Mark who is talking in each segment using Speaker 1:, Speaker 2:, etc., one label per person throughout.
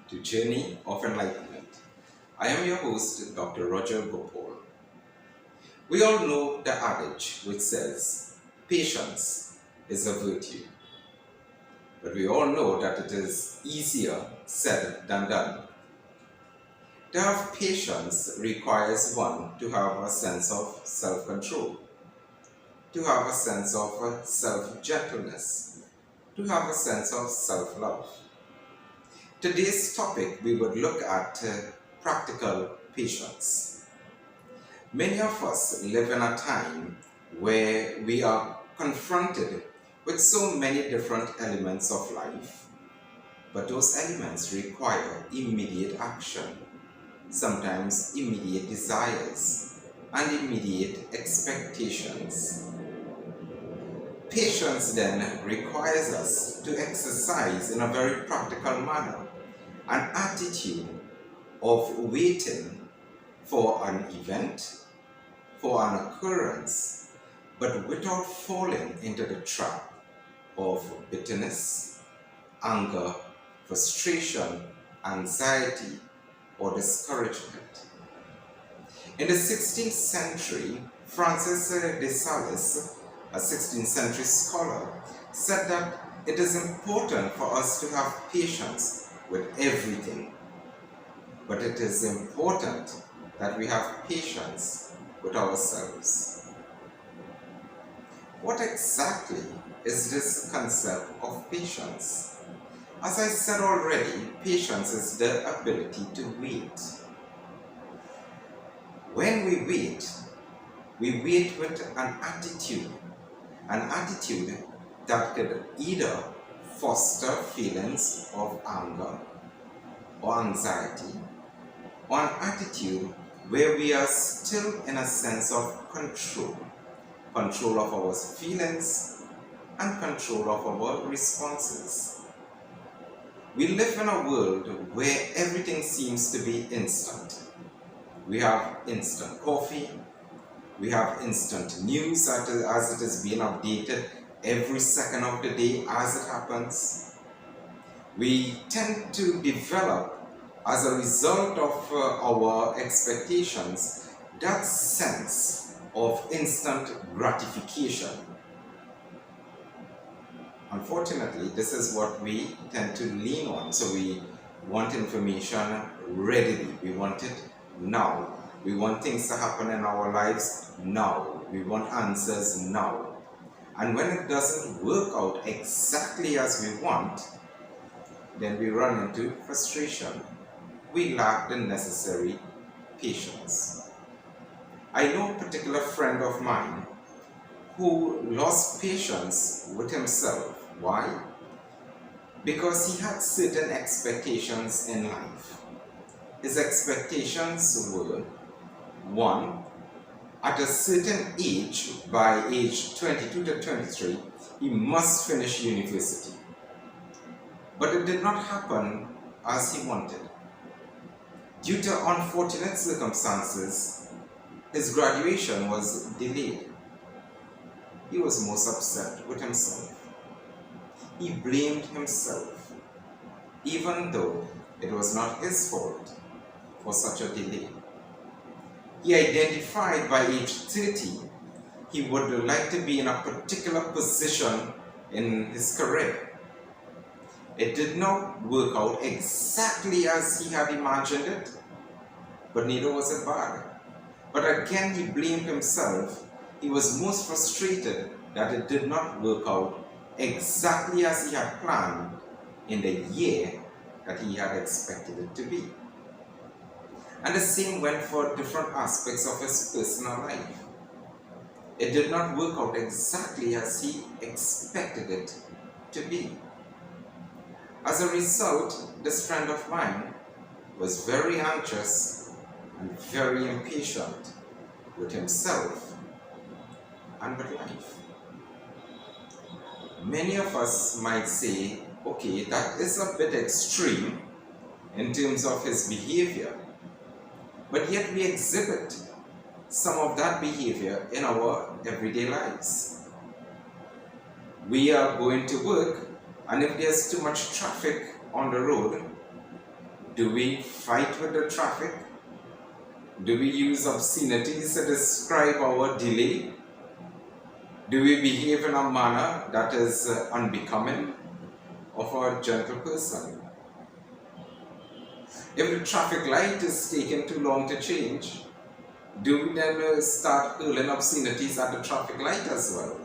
Speaker 1: to Journey of Enlightenment. I am your host, Dr. Roger Gopaul. We all know the adage which says, patience is a virtue. But we all know that it is easier said than done. To have patience requires one to have a sense of self-control, to have a sense of self-gentleness, to have a sense of self-love. Today's topic, we would look at practical patience. Many of us live in a time where we are confronted with so many different elements of life, but those elements require immediate action, sometimes immediate desires, and immediate expectations. Patience then requires us to exercise in a very practical manner an attitude of waiting for an event, for an occurrence, but without falling into the trap of bitterness, anger, frustration, anxiety, or discouragement. In the 16th century, Francis de Sales, a 16th century scholar, said that it is important for us to have patience with everything, but it is important that we have patience with ourselves. What exactly is this concept of patience? As I said already, patience is the ability to wait. When we wait with an attitude that could either foster feelings of anger or anxiety, or an attitude where we are still in a sense of control of our feelings and control of our responses. We live in a world where everything seems to be instant. We have instant coffee, we have instant news as it is being updated every second of the day as it happens. We tend to develop, as a result of our expectations, that sense of instant gratification. Unfortunately, this is what we tend to lean on. So we want information readily. We want it now. We want things to happen in our lives now. We want answers now. And when it doesn't work out exactly as we want, then we run into frustration. We lack the necessary patience. I know a particular friend of mine who lost patience with himself. Why? Because he had certain expectations in life. His expectations were, one, at a certain age, by age 22 to 23, he must finish university. But it did not happen as he wanted. Due to unfortunate circumstances, his graduation was delayed. He was most upset with himself. He blamed himself, even though it was not his fault for such a delay. He identified by age 30 he would like to be in a particular position in his career. It did not work out exactly as he had imagined it, but neither was it bad. But again, he blamed himself. He was most frustrated that it did not work out exactly as he had planned in the year that he had expected it to be. And the same went for different aspects of his personal life. It did not work out exactly as he expected it to be. As a result, this friend of mine was very anxious and very impatient with himself and with life. Many of us might say, okay, that is a bit extreme in terms of his behavior, but yet we exhibit some of that behavior in our everyday lives. We are going to work, and if there's too much traffic on the road, Do we fight with the traffic? Do we use obscenities to describe our delay? Do we behave in a manner that is unbecoming of a gentle person? If the traffic light is taking too long to change, do we then start hurling obscenities at the traffic light as well?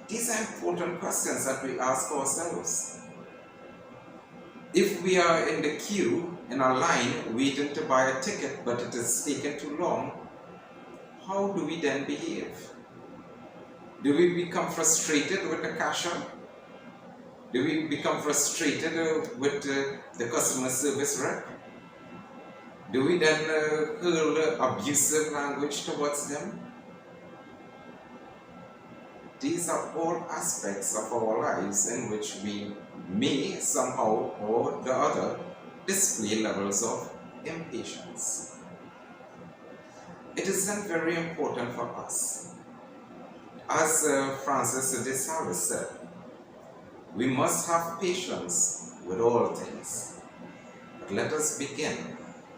Speaker 1: These are important questions that we ask ourselves. If we are in the queue, in a line, waiting to buy a ticket, but it is taking too long, how do we then behave? Do we become frustrated with the cashier? Do we become frustrated with the customer service rep? Do we then hurl abusive language towards them? These are all aspects of our lives in which we may somehow or the other display levels of impatience. It is then very important for us. As Francis de Sales said, we must have patience with all things. But let us begin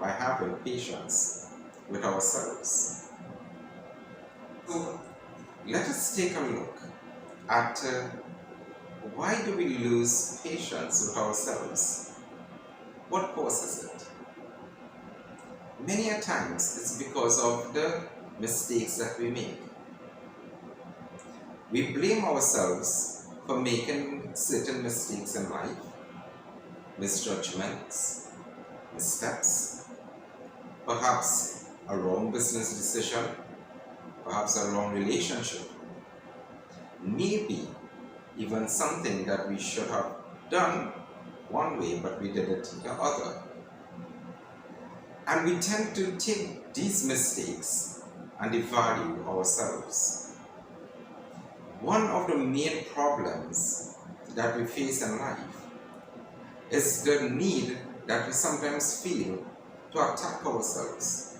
Speaker 1: by having patience with ourselves. So let us take a look at why do we lose patience with ourselves? What causes it? Many a times it's because of the mistakes that we make. We blame ourselves for making certain mistakes in life, misjudgments, missteps, perhaps a wrong business decision, perhaps a wrong relationship, maybe even something that we should have done one way but we did it the other. And we tend to take these mistakes and devalue ourselves. One of the main problems that we face in life is the need that we sometimes feel to attack ourselves,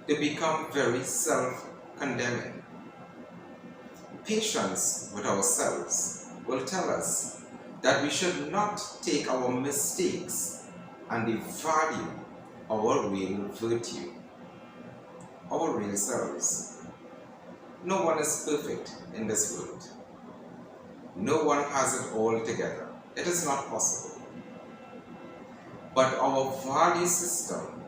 Speaker 1: to become very self-condemning. Patience with ourselves will tell us that we should not take our mistakes and devalue our real virtue, our real selves. No one is perfect in this world. No one has it all together. It is not possible. But our value system,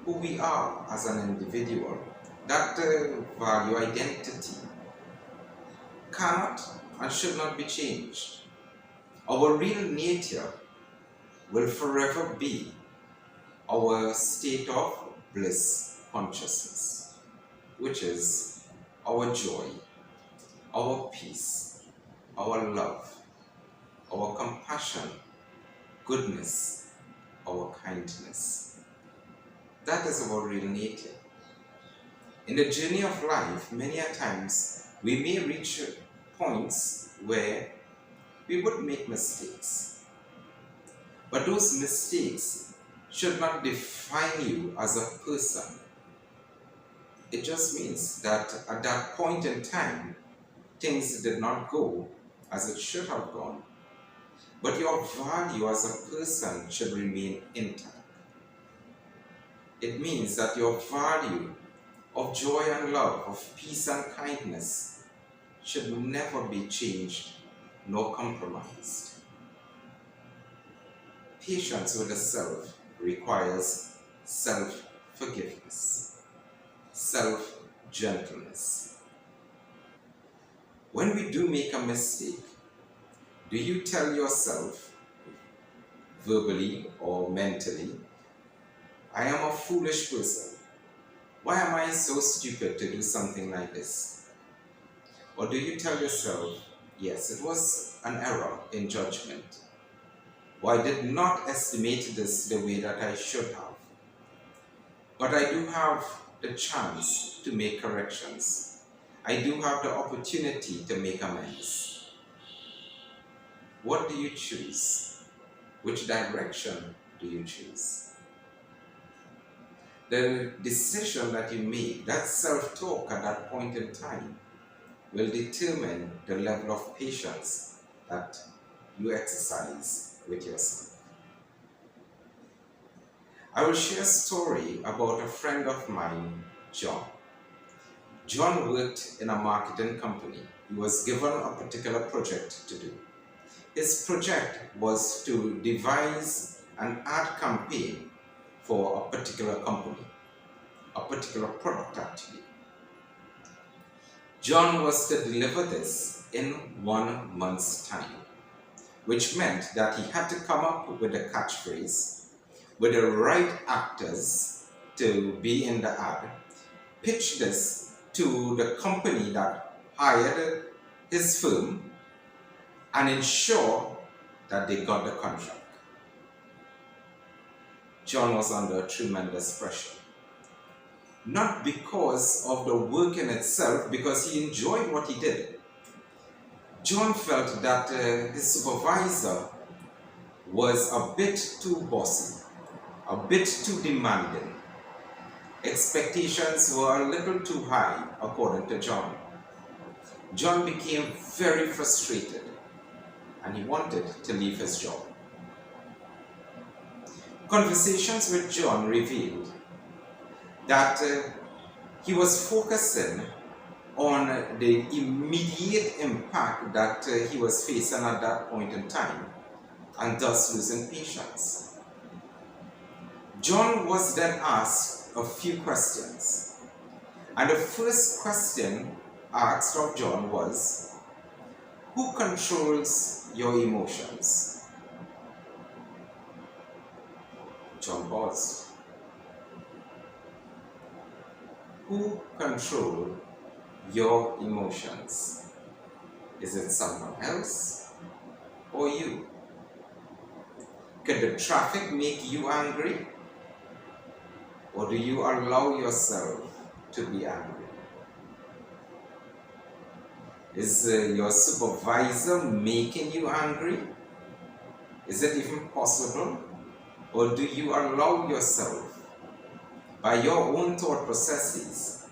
Speaker 1: who we are as an individual, that value identity, cannot and should not be changed. Our real nature will forever be our state of bliss consciousness, which is our joy, our peace, our love, our compassion, goodness, our kindness. That is our real nature. In the journey of life, many a times we may reach points where we would make mistakes. But those mistakes should not define you as a person. It just means that at that point in time, things did not go as it should have gone. But your value as a person should remain intact. It means that your value of joy and love, of peace and kindness, should never be changed nor compromised. Patience with the self requires self-forgiveness, self-gentleness. When we do make a mistake, do you tell yourself, verbally or mentally, I am a foolish person. Why am I so stupid to do something like this? Or do you tell yourself, yes, it was an error in judgment, or I did not estimate this the way that I should have, but I do have the chance to make corrections. I do have the opportunity to make amends. What do you choose? Which direction do you choose? The decision that you make, that self-talk at that point in time, will determine the level of patience that you exercise with yourself. I will share a story about a friend of mine, John. John worked in a marketing company. He was given a particular project to do. His project was to devise an ad campaign for a particular company, a particular product actually. John was to deliver this in 1 month's time, which meant that he had to come up with a catchphrase, with the right actors to be in the ad, pitch this to the company that hired his firm, and ensure that they got the contract. John was under tremendous pressure. Not because of the work in itself, because he enjoyed what he did. John felt that his supervisor was a bit too bossy, a bit too demanding. Expectations were a little too high, according to John. John became very frustrated and he wanted to leave his job. Conversations with John revealed that he was focusing on the immediate impact that he was facing at that point in time, and thus losing patience. John was then asked a few questions, and the first question asked of John was, who controls your emotions? John paused. Who controls your emotions? Is it someone else or you? Could the traffic make you angry? Or do you allow yourself to be angry? Is your supervisor making you angry? Is it even possible? Or do you allow yourself, by your own thought processes,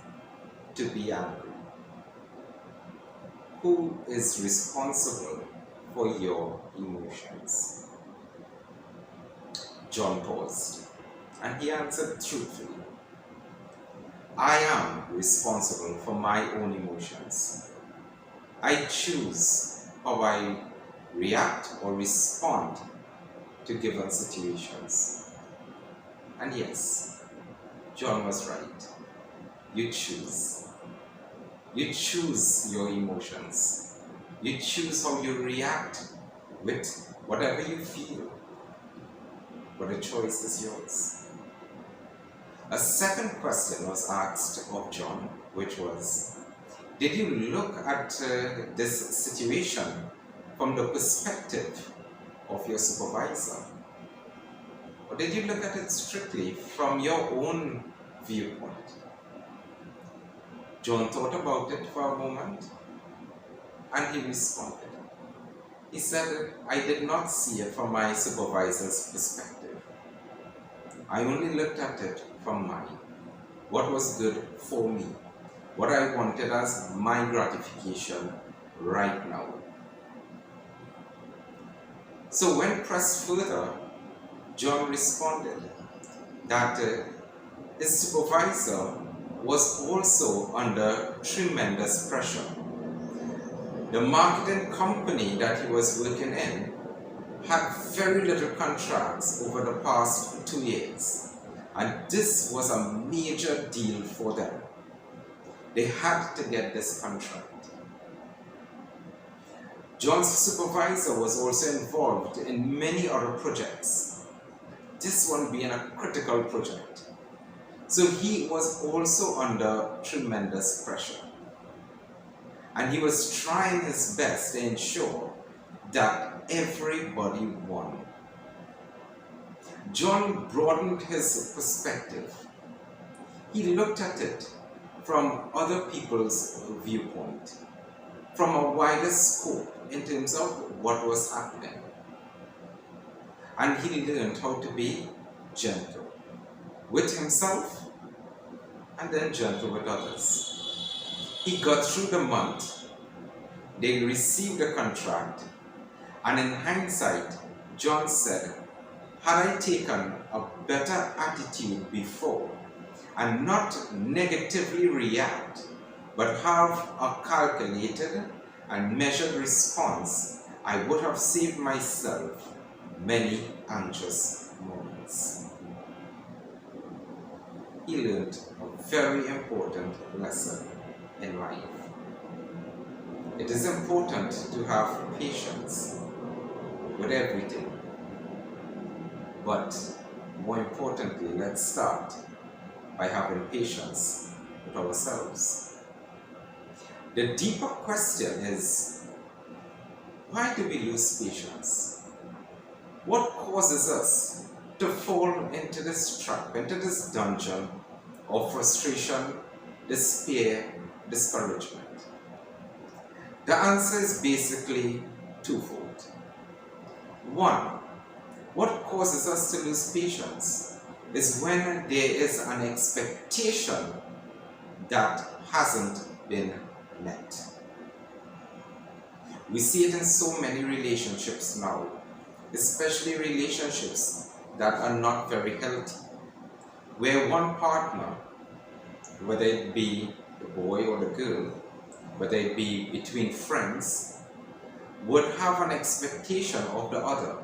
Speaker 1: to be angry? Who is responsible for your emotions? John paused, and he answered truthfully, I am responsible for my own emotions. I choose how I react or respond to given situations. And yes, John was right. You choose. You choose your emotions. You choose how you react with whatever you feel. But the choice is yours. A second question was asked of John, which was, did you look at this situation from the perspective of your supervisor? Or did you look at it strictly from your own viewpoint? John thought about it for a moment and he responded. He said, I did not see it from my supervisor's perspective. I only looked at it from mine. What was good for me? What I wanted as my gratification right now. So when pressed further, John responded that his supervisor was also under tremendous pressure. The marketing company that he was working in had very little contracts over the past 2 years, and this was a major deal for them. They had to get this contract. John's supervisor was also involved in many other projects, this one being a critical project. So he was also under tremendous pressure. And he was trying his best to ensure that everybody won. John broadened his perspective. He looked at it from other people's viewpoint, from a wider scope in terms of what was happening. And he learned how to be gentle with himself and then gentle with others. He got through the month, they received the contract, and in hindsight, John said, had I taken a better attitude before and not negatively react, but have a calculated and measured response, I would have saved myself many anxious moments. He learned a very important lesson in life. It is important to have patience with everything. But more importantly, let's start by having patience with ourselves. The deeper question is, why do we lose patience? What causes us to fall into this trap, into this dungeon of frustration, despair, discouragement? The answer is basically twofold. One, what causes us to lose patience is when there is an expectation that hasn't been met. We see it in so many relationships now, especially relationships that are not very healthy, where one partner, whether it be the boy or the girl, whether it be between friends, would have an expectation of the other.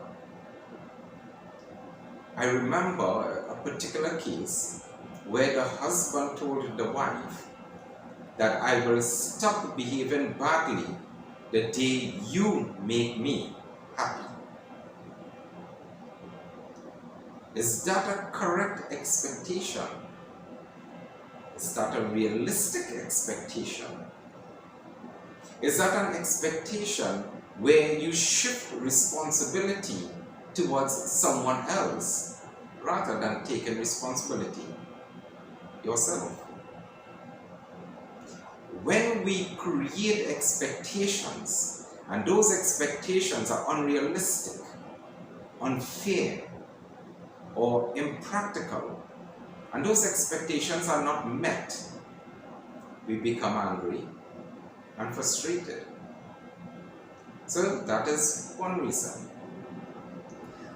Speaker 1: I remember a particular case where the husband told the wife that I will stop behaving badly the day you make me happy. Is that a correct expectation? Is that a realistic expectation? Is that an expectation where you shift responsibility towards someone else rather than taking responsibility yourself? When we create expectations and those expectations are unrealistic, unfair, or impractical, and those expectations are not met, we become angry and frustrated. So that is one reason.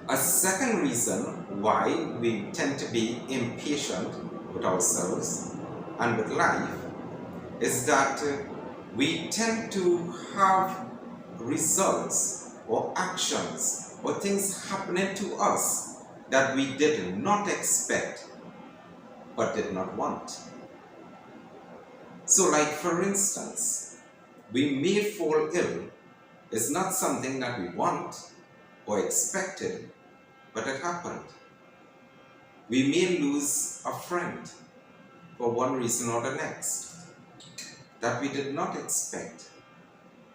Speaker 1: A second reason why we tend to be impatient with ourselves and with life is that we tend to have results or actions or things happening to us that we did not expect but did not want. So, like for instance, we may fall ill. It's not something that we want or expected, but it happened. We may lose a friend for one reason or the next that we did not expect,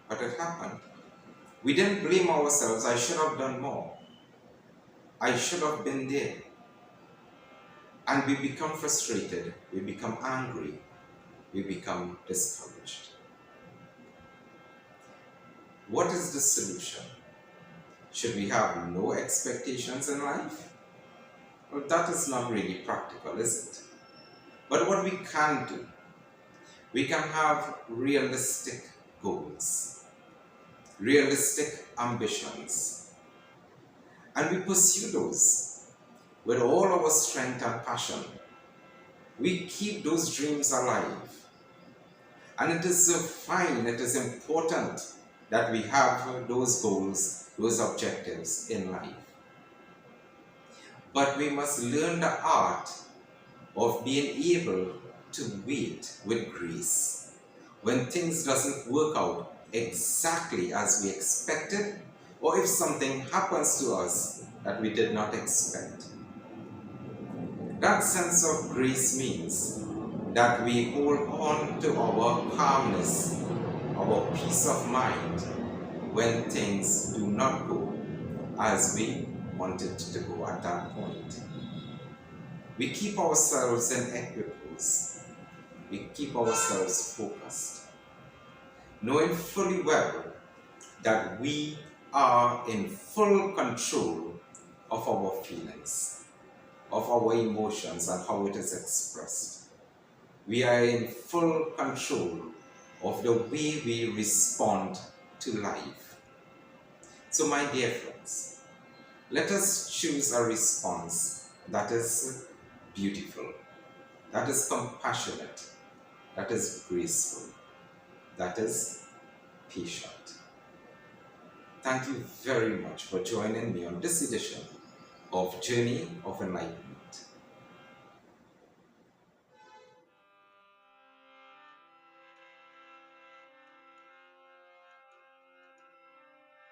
Speaker 1: but it happened. We didn't blame ourselves. I should have done more. I should have been there. And we become frustrated, we become angry, we become discouraged. What is the solution? Should we have no expectations in life? Well, that is not really practical, is it? But what we can do, we can have realistic goals, realistic ambitions, and we pursue those with all our strength and passion. We keep those dreams alive. And it is fine, it is important that we have those goals, those objectives in life. But we must learn the art of being able to wait with grace when things doesn't work out exactly as we expected, or if something happens to us that we did not expect. That sense of grace means that we hold on to our calmness, our peace of mind when things do not go as we wanted to go at that point. We keep ourselves in equipoise. We keep ourselves focused, knowing fully well that we are in full control of our feelings, of our emotions and how it is expressed. We are in full control of the way we respond to life. So my dear friends, Let us choose a response that is beautiful, that is compassionate, that is graceful, that is patient. Thank you very much for joining me on this edition of Journey of Enlightenment.